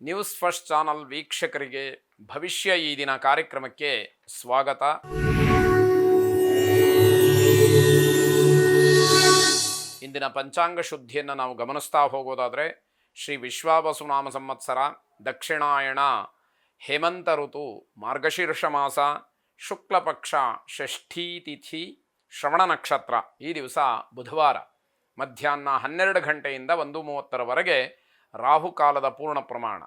News first channel ವೀಕ್ಷಕರಿಗೆ ಭವಿಷ್ಯ ಈ ದಿನ ಕಾರ್ಯಕ್ರಮಕ್ಕೆ ಸ್ವಾಗತ. ಇಂದಿನ ಪಂಚಾಂಗ ಶುದ್ಧಿಯನ್ನು ನಾವು ಗಮನಿಸ್ತಾ ಹೋಗೋದಾದರೆ ಶ್ರೀ ವಿಶ್ವಾವಸುನಾಮ ಸಂವತ್ಸರ ದಕ್ಷಿಣಾಯಣ ಹೇಮಂತ ಋತು ಮಾರ್ಗಶೀರ್ಷ ಮಾಸ ಶುಕ್ಲ ಪಕ್ಷ ಷಷ್ಠೀ ತಿಥಿ ಶ್ರವಣ ನಕ್ಷತ್ರ. ಈ ದಿವಸ ಬುಧವಾರ ಮಧ್ಯಾಹ್ನ 12 ಗಂಟೆಯಿಂದ 1:30 ರಾಹುಕಾಲದ ಪೂರ್ಣ ಪ್ರಮಾಣ.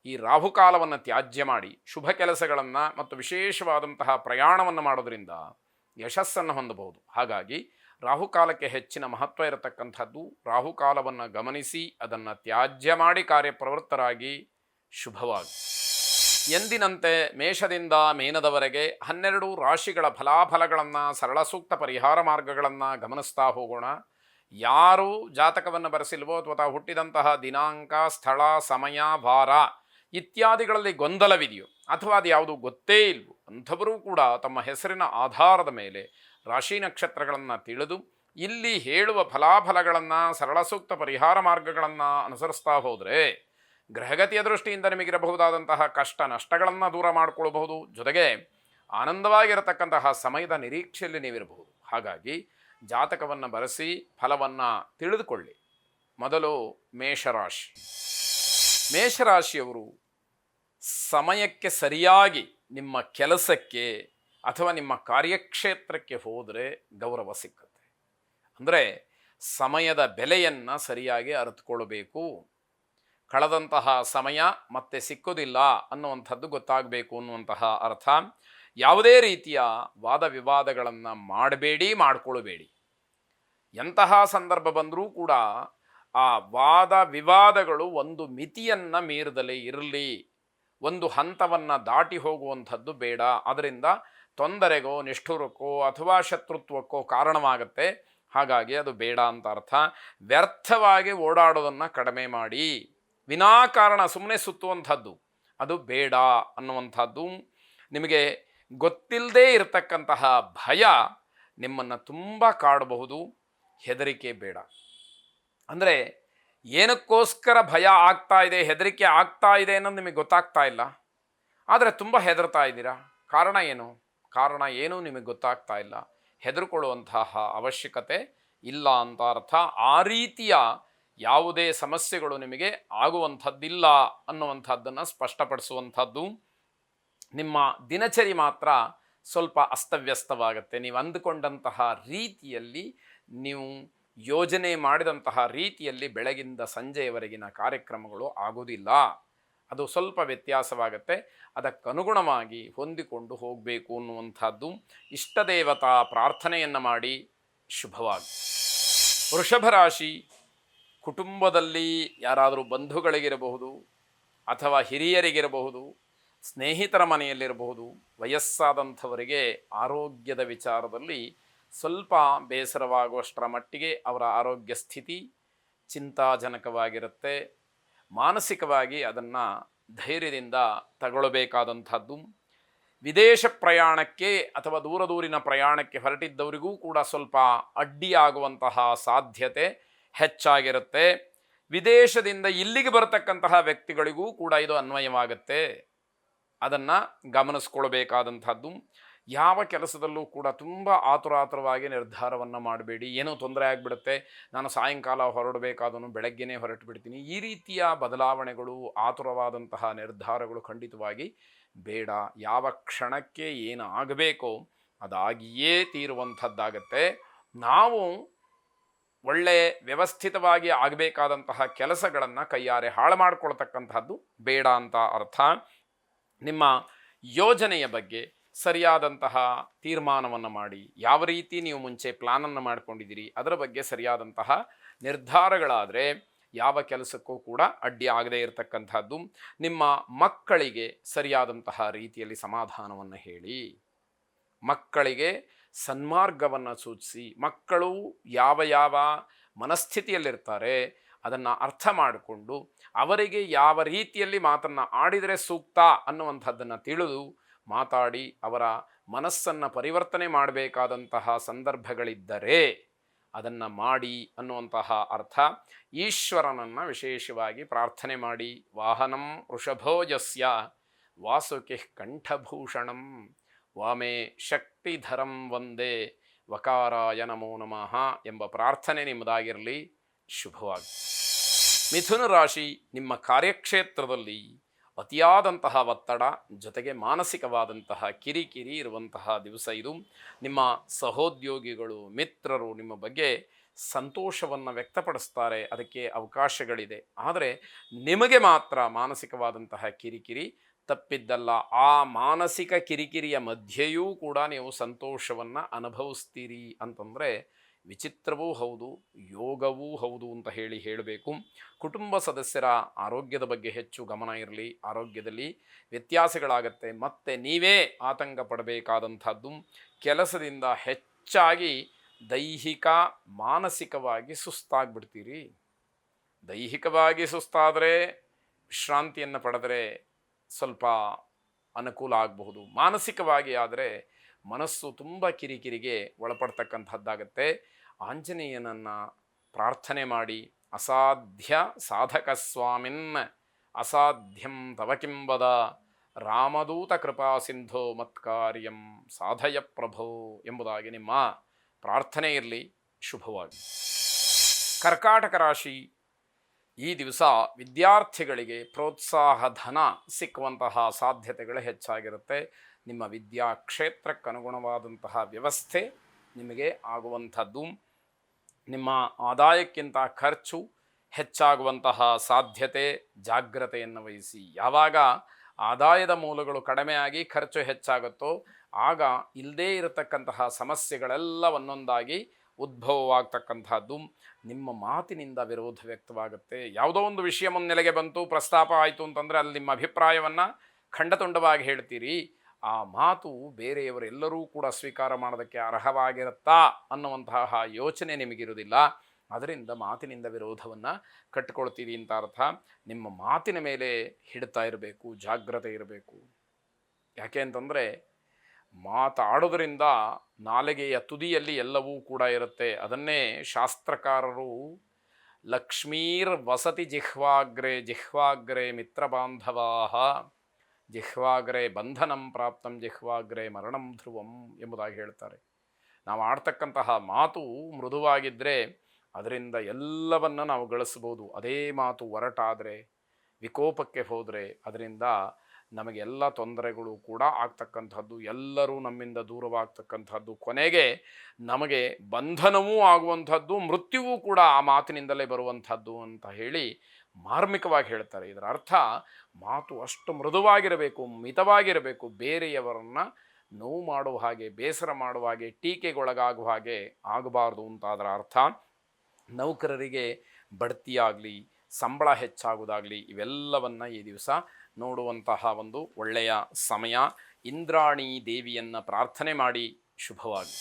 ಈ ರಾಹುಕಾಲವನ್ನು ತ್ಯಾಜ್ಯ ಮಾಡಿ ಶುಭ ಕೆಲಸಗಳನ್ನು ಮತ್ತು ವಿಶೇಷವಾದಂತಹ ಪ್ರಯಾಣವನ್ನು ಮಾಡೋದರಿಂದ ಯಶಸ್ಸನ್ನು ಹೊಂದಬಹುದು. ಹಾಗಾಗಿ ರಾಹುಕಾಲಕ್ಕೆ ಹೆಚ್ಚಿನ ಮಹತ್ವ ಇರತಕ್ಕಂಥದ್ದು. ರಾಹುಕಾಲವನ್ನು ಗಮನಿಸಿ ಅದನ್ನು ತ್ಯಾಜ್ಯ ಮಾಡಿ ಕಾರ್ಯಪ್ರವೃತ್ತರಾಗಿ ಶುಭವಾಗಿ. ಎಂದಿನಂತೆ ಮೇಷದಿಂದ ಮೀನದವರೆಗೆ 12 ರಾಶಿಗಳ ಫಲಾಫಲಗಳನ್ನು, ಸರಳ ಸೂಕ್ತ ಪರಿಹಾರ ಮಾರ್ಗಗಳನ್ನು ಗಮನಿಸ್ತಾ ಹೋಗೋಣ. ಯಾರು ಜಾತಕವನ್ನು ಬರೆಸಿಲ್ವೋ ಅಥವಾ ಹುಟ್ಟಿದಂತಹ ದಿನಾಂಕ, ಸ್ಥಳ, ಸಮಯ, ವಾರ ಇತ್ಯಾದಿಗಳಲ್ಲಿ ಗೊಂದಲವಿದೆಯೋ ಅಥವಾ ಅದು ಯಾವುದು ಗೊತ್ತೇ ಇಲ್ವೋ ಅಂಥವರೂ ಕೂಡ ತಮ್ಮ ಹೆಸರಿನ ಆಧಾರದ ಮೇಲೆ ರಾಶಿ ನಕ್ಷತ್ರಗಳನ್ನು ತಿಳಿದು ಇಲ್ಲಿ ಹೇಳುವ ಫಲಾಫಲಗಳನ್ನು, ಸರಳ ಸೂಕ್ತ ಪರಿಹಾರ ಮಾರ್ಗಗಳನ್ನು ಅನುಸರಿಸ್ತಾ ಹೋದರೆ ಗ್ರಹಗತಿಯ ದೃಷ್ಟಿಯಿಂದ ನಿಮಗಿರಬಹುದಾದಂತಹ ಕಷ್ಟ ನಷ್ಟಗಳನ್ನು ದೂರ ಮಾಡಿಕೊಳ್ಳಬಹುದು. ಜೊತೆಗೆ ಆನಂದವಾಗಿರತಕ್ಕಂತಹ ಸಮಯದ ನಿರೀಕ್ಷೆಯಲ್ಲಿ ನೀವಿರಬಹುದು. ಹಾಗಾಗಿ ಜಾತಕವನ್ನು ಬರೆಸಿ ಫಲವನ್ನು ತಿಳಿದುಕೊಳ್ಳಿ. ಮೊದಲು ಮೇಷರಾಶಿ. ಮೇಷರಾಶಿಯವರು ಸಮಯಕ್ಕೆ ಸರಿಯಾಗಿ ನಿಮ್ಮ ಕೆಲಸಕ್ಕೆ ಅಥವಾ ನಿಮ್ಮ ಕಾರ್ಯಕ್ಷೇತ್ರಕ್ಕೆ ಹೋದರೆ ಗೌರವ ಸಿಕ್ಕುತ್ತೆ. ಅಂದರೆ ಸಮಯದ ಬೆಲೆಯನ್ನು ಸರಿಯಾಗಿ ಅರಿತುಕೊಳ್ಬೇಕು. ಕಳೆದಂತಹ ಸಮಯ ಮತ್ತೆ ಸಿಕ್ಕೋದಿಲ್ಲ ಅನ್ನುವಂಥದ್ದು ಗೊತ್ತಾಗಬೇಕು ಅನ್ನುವಂತಹ ಅರ್ಥ. ಯಾವುದೇ ರೀತಿಯ ವಾದ ವಿವಾದಗಳನ್ನು ಮಾಡಬೇಡಿ, ಮಾಡಿಕೊಳ್ಳಬೇಡಿ. ಎಂತಹ ಸಂದರ್ಭ ಬಂದರೂ ಕೂಡ ಆ ವಾದ ವಿವಾದಗಳು ಒಂದು ಮಿತಿಯನ್ನು ಮೀರದಲೇ ಇರಲಿ. ಒಂದು ಹಂತವನ್ನು ದಾಟಿ ಹೋಗುವಂಥದ್ದು ಬೇಡ. ಅದರಿಂದ ತೊಂದರೆಗೋ, ನಿಷ್ಠುರಕ್ಕೋ ಅಥವಾ ಶತ್ರುತ್ವಕ್ಕೋ ಕಾರಣವಾಗುತ್ತೆ. ಹಾಗಾಗಿ ಅದು ಬೇಡ ಅಂತ ಅರ್ಥ. ವ್ಯರ್ಥವಾಗಿ ಓಡಾಡೋದನ್ನು ಕಡಿಮೆ ಮಾಡಿ. ವಿನಾಕಾರಣ ಸುಮ್ಮನೆ ಸುತ್ತುವಂಥದ್ದು ಅದು ಬೇಡ ಅನ್ನುವಂಥದ್ದು. ನಿಮಗೆ ಗೊತ್ತಿಲ್ಲದೇ ಇರತಕ್ಕಂತಹ ಭಯ ನಿಮ್ಮನ್ನು ತುಂಬ ಕಾಡಬಹುದು. ಹೆದರಿಕೆ ಬೇಡ. ಅಂದರೆ ಏನಕ್ಕೋಸ್ಕರ ಭಯ ಆಗ್ತಾ ಇದೆ, ಹೆದರಿಕೆ ಆಗ್ತಾ ಇದೆ ಅನ್ನೋದು ನಿಮಗೆ ಗೊತ್ತಾಗ್ತಾ ಇಲ್ಲ, ಆದರೆ ತುಂಬ ಹೆದರ್ತಾ ಇದ್ದೀರಾ. ಕಾರಣ ಏನು ನಿಮಗೆ ಗೊತ್ತಾಗ್ತಾ ಇಲ್ಲ. ಹೆದರ್ಕೊಳ್ಳುವಂತಹ ಅವಶ್ಯಕತೆ ಇಲ್ಲ ಅಂತ ಅರ್ಥ. ಆ ರೀತಿಯ ಯಾವುದೇ ಸಮಸ್ಯೆಗಳು ನಿಮಗೆ ಆಗುವಂಥದ್ದಿಲ್ಲ ಅನ್ನುವಂಥದ್ದನ್ನು ಸ್ಪಷ್ಟಪಡಿಸುವಂಥದ್ದು. ನಿಮ್ಮ ದಿನಚರಿ ಮಾತ್ರ ಸ್ವಲ್ಪ ಅಸ್ತವ್ಯಸ್ತವಾಗುತ್ತೆ. ನೀವು ಅಂದುಕೊಂಡಂತಹ ರೀತಿಯಲ್ಲಿ, ನೀವು ಯೋಜನೆ ಮಾಡಿದಂತಹ ರೀತಿಯಲ್ಲಿ ಬೆಳಗಿಂದ ಸಂಜೆಯವರೆಗಿನ ಕಾರ್ಯಕ್ರಮಗಳು ಆಗೋದಿಲ್ಲ. ಅದು ಸ್ವಲ್ಪ ವ್ಯತ್ಯಾಸವಾಗುತ್ತೆ. ಅದಕ್ಕನುಗುಣವಾಗಿ ಹೊಂದಿಕೊಂಡು ಹೋಗಬೇಕು ಅನ್ನುವಂಥದ್ದು. ಇಷ್ಟ ದೇವತಾ ಪ್ರಾರ್ಥನೆಯನ್ನು ಮಾಡಿ ಶುಭವಾಗಿ. ವೃಷಭ ರಾಶಿ. ಕುಟುಂಬದಲ್ಲಿ ಯಾರಾದರೂ ಬಂಧುಗಳಿಗಿರಬಹುದು ಅಥವಾ ಹಿರಿಯರಿಗಿರಬಹುದು, ಸ್ನೇಹಿತರ ಮನೆಯಲ್ಲಿರಬಹುದು, ವಯಸ್ಸಾದಂಥವರಿಗೆ ಆರೋಗ್ಯದ ವಿಚಾರದಲ್ಲಿ ಸ್ವಲ್ಪ ಬೇಸರವಾಗುವಷ್ಟರ ಮಟ್ಟಿಗೆ ಅವರ ಆರೋಗ್ಯ ಸ್ಥಿತಿ ಚಿಂತಾಜನಕವಾಗಿರುತ್ತೆ. ಮಾನಸಿಕವಾಗಿ ಅದನ್ನು ಧೈರ್ಯದಿಂದ ತಗೊಳ್ಳಬೇಕಾದಂಥದ್ದು. ವಿದೇಶ ಪ್ರಯಾಣಕ್ಕೆ ಅಥವಾ ದೂರಿನ ಪ್ರಯಾಣಕ್ಕೆ ಹೊರಟಿದ್ದವರಿಗೂ ಕೂಡ ಸ್ವಲ್ಪ ಅಡ್ಡಿಯಾಗುವಂತಹ ಸಾಧ್ಯತೆ ಹೆಚ್ಚಾಗಿರುತ್ತೆ. ವಿದೇಶದಿಂದ ಇಲ್ಲಿಗೆ ಬರತಕ್ಕಂತಹ ವ್ಯಕ್ತಿಗಳಿಗೂ ಕೂಡ ಇದು ಅನ್ವಯವಾಗುತ್ತೆ. ಅದನ್ನು ಗಮನಿಸ್ಕೊಳ್ಬೇಕಾದಂಥದ್ದು. ಯಾವ ಕೆಲಸದಲ್ಲೂ ಕೂಡ ತುಂಬ ಆತುರವಾಗಿ ನಿರ್ಧಾರವನ್ನು ಮಾಡಬೇಡಿ. ಏನೋ ತೊಂದರೆ ಆಗಿಬಿಡುತ್ತೆ, ನಾನು ಸಾಯಂಕಾಲ ಹೊರಡಬೇಕಾದನು ಬೆಳಗ್ಗೆನೇ ಹೊರಟು ಬಿಡ್ತೀನಿ. ಈ ರೀತಿಯ ಬದಲಾವಣೆಗಳು, ಆತುರವಾದಂತಹ ನಿರ್ಧಾರಗಳು ಖಂಡಿತವಾಗಿ ಬೇಡ. ಯಾವ ಕ್ಷಣಕ್ಕೆ ಏನು ಆಗಬೇಕೋ ಅದಾಗಿಯೇ ತೀರುವಂಥದ್ದಾಗತ್ತೆ. ನಾವು ಒಳ್ಳೆ ವ್ಯವಸ್ಥಿತವಾಗಿ ಆಗಬೇಕಾದಂತಹ ಕೆಲಸಗಳನ್ನು ಕೈಯಾರೆ ಹಾಳು ಮಾಡಿಕೊಳ್ತಕ್ಕಂಥದ್ದು ಬೇಡ ಅಂತ ಅರ್ಥ. ನಿಮ್ಮ ಯೋಜನೆಯ ಬಗ್ಗೆ ಸರಿಯಾದಂತಹ ತೀರ್ಮಾನವನ್ನು ಮಾಡಿ, ಯಾವ ರೀತಿ ನೀವು ಮುಂಚೆ ಪ್ಲಾನನ್ನು ಮಾಡ್ಕೊಂಡಿದ್ದೀರಿ ಅದರ ಬಗ್ಗೆ ಸರಿಯಾದಂತಹ ನಿರ್ಧಾರಗಳಾದರೆ ಯಾವ ಕೆಲಸಕ್ಕೂ ಕೂಡ ಅಡ್ಡಿ ಆಗದೇ ಇರತಕ್ಕಂಥದ್ದು. ನಿಮ್ಮ ಮಕ್ಕಳಿಗೆ ಸರಿಯಾದಂತಹ ರೀತಿಯಲ್ಲಿ ಸಮಾಧಾನವನ್ನು ಹೇಳಿ, ಮಕ್ಕಳಿಗೆ ಸನ್ಮಾರ್ಗವನ್ನು ಸೂಚಿಸಿ. ಮಕ್ಕಳು ಯಾವ ಮನಸ್ಥಿತಿಯಲ್ಲಿರ್ತಾರೆ ಅದನ್ನು ಅರ್ಥ ಮಾಡಿಕೊಂಡು ಅವರಿಗೆ ಯಾವ ರೀತಿಯಲ್ಲಿ ಮಾತನ್ನು ಆಡಿದರೆ ಸೂಕ್ತ ಅನ್ನುವಂಥದ್ದನ್ನು ತಿಳಿದು ಮಾತಾಡಿ ಅವರ ಮನಸ್ಸನ್ನು ಪರಿವರ್ತನೆ ಮಾಡಬೇಕಾದಂತಹ ಸಂದರ್ಭಗಳಿದ್ದರೆ ಅದನ್ನು ಮಾಡಿ ಅನ್ನುವಂತಹ ಅರ್ಥ. ಈಶ್ವರನನ್ನು ವಿಶೇಷವಾಗಿ ಪ್ರಾರ್ಥನೆ ಮಾಡಿ. ವಾಹನಂ ವೃಷಭೋಜಸ್ಯ ವಾಸುಕಿ ಕಂಠಭೂಷಣಂ ವಾಮೇ ಶಕ್ತಿಧರಂ ವಂದೇ ವಕಾರಾಯ ನಮೋ ನಮಃ ಎಂಬ ಪ್ರಾರ್ಥನೆ ನಿಮ್ಮದಾಗಿರಲಿ. ಶುಭವಾಗಿ. ಮಿಥುನ ರಾಶಿ, ನಿಮ್ಮ ಕಾರ್ಯಕ್ಷೇತ್ರದಲ್ಲಿ ಅತಿಯಾದಂತಹ ಒತ್ತಡ ಜೊತೆಗೆ ಮಾನಸಿಕವಾದಂತಹ ಕಿರಿಕಿರಿ ಇರುವಂತಹ ದಿವಸ ಇದು. ನಿಮ್ಮ ಸಹೋದ್ಯೋಗಿಗಳು, ಮಿತ್ರರು ನಿಮ್ಮ ಬಗ್ಗೆ ಸಂತೋಷವನ್ನು ವ್ಯಕ್ತಪಡಿಸ್ತಾರೆ, ಅದಕ್ಕೆ ಅವಕಾಶಗಳಿದೆ. ಆದರೆ ನಿಮಗೆ ಮಾತ್ರ ಮಾನಸಿಕವಾದಂತಹ ಕಿರಿಕಿರಿ ತಪ್ಪಿದ್ದಲ್ಲ. ಆ ಮಾನಸಿಕ ಕಿರಿಕಿರಿಯ ಮಧ್ಯೆಯೂ ಕೂಡ ನೀವು ಸಂತೋಷವನ್ನು ಅನುಭವಿಸ್ತೀರಿ ಅಂತಂದರೆ ವಿಚಿತ್ರವೂ ಹೌದು, ಯೋಗವೂ ಹೌದು ಅಂತ ಹೇಳಬೇಕು. ಕುಟುಂಬ ಸದಸ್ಯರ ಆರೋಗ್ಯದ ಬಗ್ಗೆ ಹೆಚ್ಚು ಗಮನ ಇರಲಿ. ಆರೋಗ್ಯದಲ್ಲಿ ವ್ಯತ್ಯಾಸಗಳಾಗತ್ತೆ, ಮತ್ತು ನೀವೇ ಆತಂಕ ಪಡಬೇಕಾದಂಥದ್ದು. ಕೆಲಸದಿಂದ ಹೆಚ್ಚಾಗಿ ದೈಹಿಕ ಮಾನಸಿಕವಾಗಿ ಸುಸ್ತಾಗ್ಬಿಡ್ತೀರಿ. ದೈಹಿಕವಾಗಿ ಸುಸ್ತಾದರೆ ವಿಶ್ರಾಂತಿಯನ್ನು ಪಡೆದರೆ ಸ್ವಲ್ಪ ಅನುಕೂಲ ಆಗಬಹುದು. ಮಾನಸಿಕವಾಗಿ ಆದರೆ ಮನಸ್ಸು ತುಂಬ ಕಿರಿಕಿರಿಗೆ ಒಳಪಡ್ತಕ್ಕಂಥದ್ದಾಗತ್ತೆ. ಆಂಜನೇಯನನ್ನು ಪ್ರಾರ್ಥನೆ ಮಾಡಿ. ಅಸಾಧ್ಯ ಸಾಧಕ ಸ್ವಾಮಿನ್ ಅಸಾಧ್ಯಂ ತವ ಕಿಂವದ ರಾಮದೂತ ಕೃಪಾ ಸಿಂಧೋ ಮತ್ಕಾರ್ಯಂ ಸಾಧಯ ಪ್ರಭೋ ಎಂಬುದಾಗಿ ನಿಮ್ಮ ಪ್ರಾರ್ಥನೆ ಇರಲಿ. ಶುಭವಾಗಿ. ಕರ್ಕಾಟಕ ರಾಶಿ, ಈ ದಿವಸ ವಿದ್ಯಾರ್ಥಿಗಳಿಗೆ ಪ್ರೋತ್ಸಾಹ ಧನ ಸಿಕ್ಕುವಂತಹ ಸಾಧ್ಯತೆಗಳು ಹೆಚ್ಚಾಗಿರುತ್ತೆ. ನಿಮ್ಮ ವಿದ್ಯಾ ಕ್ಷೇತ್ರಕ್ಕನುಗುಣವಾದಂತಹ ವ್ಯವಸ್ಥೆ ನಿಮಗೆ ಆಗುವಂಥದ್ದು. ನಿಮ್ಮ ಆದಾಯಕ್ಕಿಂತ ಖರ್ಚು ಹೆಚ್ಚಾಗುವಂತಹ ಸಾಧ್ಯತೆ. ಜಾಗ್ರತೆಯನ್ನು ವಹಿಸಿ. ಯಾವಾಗ ಆದಾಯದ ಮೂಲಗಳು ಕಡಿಮೆಯಾಗಿ ಖರ್ಚು ಹೆಚ್ಚಾಗುತ್ತೋ ಆಗ ಇಲ್ಲದೇ ಇರತಕ್ಕಂತಹ ಸಮಸ್ಯೆಗಳೆಲ್ಲ ಒಂದೊಂದಾಗಿ ಉದ್ಭವವಾಗ್ತಕ್ಕಂಥದ್ದು. ನಿಮ್ಮ ಮಾತಿನಿಂದ ವಿರೋಧ ವ್ಯಕ್ತವಾಗುತ್ತೆ. ಯಾವುದೋ ಒಂದು ವಿಷಯ ಮುನ್ನೆಲೆಗೆ ಬಂತು, ಪ್ರಸ್ತಾಪ ಆಯಿತು ಅಂತಂದರೆ ಅಲ್ಲಿ ನಿಮ್ಮ ಅಭಿಪ್ರಾಯವನ್ನು ಖಂಡತುಂಡವಾಗಿ ಹೇಳ್ತೀರಿ. ಆ ಮಾತು ಬೇರೆಯವರೆಲ್ಲರೂ ಕೂಡ ಸ್ವೀಕಾರ ಮಾಡೋದಕ್ಕೆ ಅರ್ಹವಾಗಿರುತ್ತಾ ಅನ್ನುವಂತಹ ಯೋಚನೆ ನಿಮಗಿರುವುದಿಲ್ಲ. ಅದರಿಂದ ಮಾತಿನಿಂದ ವಿರೋಧವನ್ನು ಕಟ್ಟಿಕೊಳ್ತೀರಿ ಅಂತ ಅರ್ಥ. ನಿಮ್ಮ ಮಾತಿನ ಮೇಲೆ ಹಿಡ್ತಾ ಇರಬೇಕು, ಜಾಗ್ರತೆ ಇರಬೇಕು. ಯಾಕೆ ಅಂತಂದರೆ ಮಾತಾಡೋದ್ರಿಂದ ನಾಲಿಗೆಯ ತುದಿಯಲ್ಲಿ ಎಲ್ಲವೂ ಕೂಡ ಇರುತ್ತೆ. ಅದನ್ನೇ ಶಾಸ್ತ್ರಕಾರರು ಲಕ್ಷ್ಮೀರ್ ವಸತಿ ಜಿಹ್ವಾಗ್ರೆ ಜಿಹ್ವಾಗ್ರೆ ಮಿತ್ರಬಾಂಧವಾಹ ಜಿಹ್ವಾಗ್ರೆ ಬಂಧನಂ ಪ್ರಾಪ್ತಂ ಜಿಹ್ವಾಗ್ರೆ ಮರಣಂ ಧ್ರುವಂ ಎಂಬುದಾಗಿ ಹೇಳ್ತಾರೆ. ನಾವು ಆಡ್ತಕ್ಕಂತಹ ಮಾತು ಮೃದುವಾಗಿದ್ದರೆ ಅದರಿಂದ ಎಲ್ಲವನ್ನು ನಾವು ಗಳಿಸ್ಬೋದು. ಅದೇ ಮಾತು ಒರಟಾದರೆ, ವಿಕೋಪಕ್ಕೆ ಹೋದರೆ ಅದರಿಂದ ನಮಗೆಲ್ಲ ತೊಂದರೆಗಳು ಕೂಡ ಆಗ್ತಕ್ಕಂಥದ್ದು. ಎಲ್ಲರೂ ನಮ್ಮಿಂದ ದೂರವಾಗ್ತಕ್ಕಂಥದ್ದು. ಕೊನೆಗೆ ನಮಗೆ ಬಂಧನವೂ ಆಗುವಂಥದ್ದು, ಮೃತ್ಯುವೂ ಕೂಡ ಆ ಮಾತಿನಿಂದಲೇ ಬರುವಂಥದ್ದು ಅಂತ ಹೇಳಿ ಮಾರ್ಮಿಕವಾಗಿ ಹೇಳ್ತಾರೆ. ಇದರ ಅರ್ಥ ಮಾತು ಅಷ್ಟು ಮೃದುವಾಗಿರಬೇಕು, ಮಿತವಾಗಿರಬೇಕು. ಬೇರೆಯವರನ್ನು ನೋವು ಮಾಡುವ ಹಾಗೆ, ಬೇಸರ ಮಾಡುವ ಹಾಗೆ, ಟೀಕೆಗೊಳಗಾಗುವ ಹಾಗೆ ಆಗಬಾರ್ದು ಅಂತ ಅದರ ಅರ್ಥ. ನೌಕರರಿಗೆ ಬಡ್ತಿಯಾಗಲಿ, ಸಂಬಳ ಹೆಚ್ಚಾಗುವುದಾಗಲಿ ಇವೆಲ್ಲವನ್ನು ಈ ದಿವಸ ನೋಡುವಂತಹ ಒಂದು ಒಳ್ಳೆಯ ಸಮಯ. ಇಂದ್ರಾಣಿ ದೇವಿಯನ್ನು ಪ್ರಾರ್ಥನೆ ಮಾಡಿ. ಶುಭವಾಗಿ.